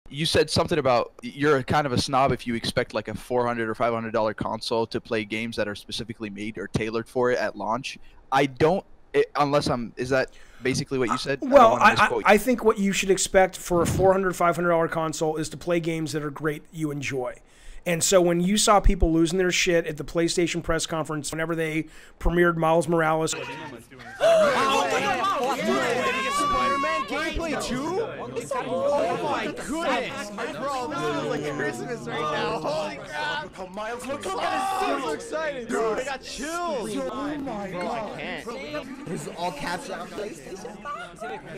You said something about you're kind of a snob if you expect like a $400 or $500 console to play games that are specifically made or tailored for it at launch. I don't, unless I'm. Is that basically what you said? I don't Well, want to misquote you. I think what you should expect for a $400, $500 console is to play games that are great, that you enjoy. And so when you saw people losing their shit at the PlayStation press conference whenever they premiered Miles Morales. Spider-Man gameplay too? Oh my goodness! Bro, this is like Christmas right now. Holy crap! Miles, look at him, so excited, dude. I got chills. Oh my god! I can't. This is all captured on PlayStation 5. Look at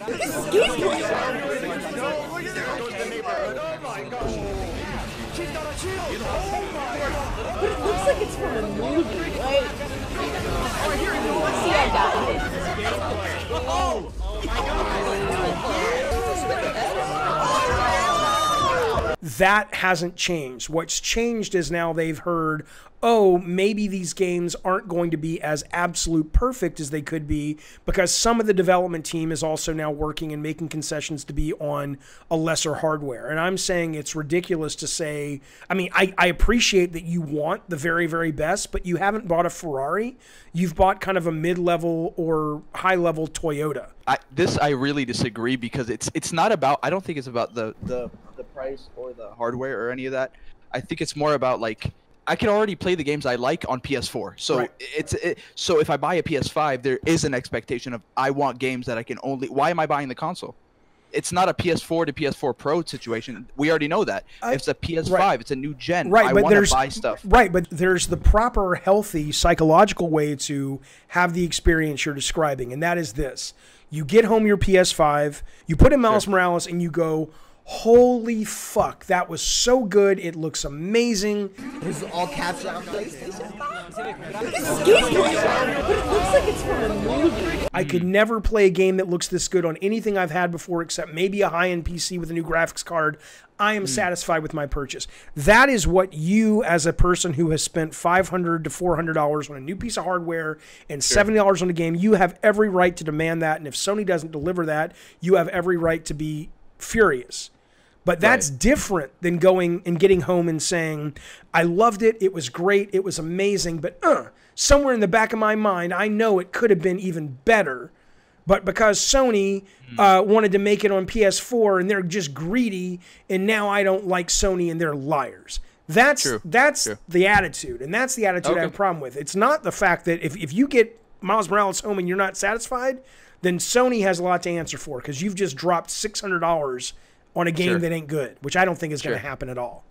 that! Oh my gosh! She's got a shield! Oh my god! But it looks like it's from a movie, right? Oh, here, See, I got it. oh my god! That hasn't changed. What's changed is now they've heard, oh, maybe these games aren't going to be as absolute perfect as they could be because some of the development team is also now working and making concessions to be on a lesser hardware. And I'm saying it's ridiculous to say, I mean, I appreciate that you want the very, very best, but you haven't bought a Ferrari. You've bought kind of a mid-level or high-level Toyota. I really disagree because it's not about. I don't think it's about the price or the hardware or any of that. I think it's more about like I can already play the games I like on PS4. So right. So if I buy a PS5, there is an expectation of I want games that I can only. Why am I buying the console? It's not a PS4 to PS4 Pro situation. We already know that. It's a PS5. Right. It's a new gen. Right, I but want to buy stuff. Right, but there's the proper, healthy, psychological way to have the experience you're describing, and that is this. You get home your PS5, you put in Miles Morales, and you go, holy fuck, that was so good. It looks amazing. This is all captured on PlayStation 5. But it looks like it's from a movie. I could never play a game that looks this good on anything I've had before except maybe a high-end PC with a new graphics card. I am satisfied with my purchase. That is what you, as a person who has spent $500 to $400 on a new piece of hardware and $70 on a game, you have every right to demand that. And if Sony doesn't deliver that, you have every right to be furious. But that's different than going and getting home and saying, I loved it, it was great, it was amazing, but somewhere in the back of my mind, I know it could have been even better. But because Sony wanted to make it on PS4 and they're just greedy, and now I don't like Sony and they're liars. That's the attitude, and that's the attitude I have a problem with. It's not the fact that if you get Miles Morales home and you're not satisfied, then Sony has a lot to answer for because you've just dropped $600 on a game that ain't good, which I don't think is going to happen at all.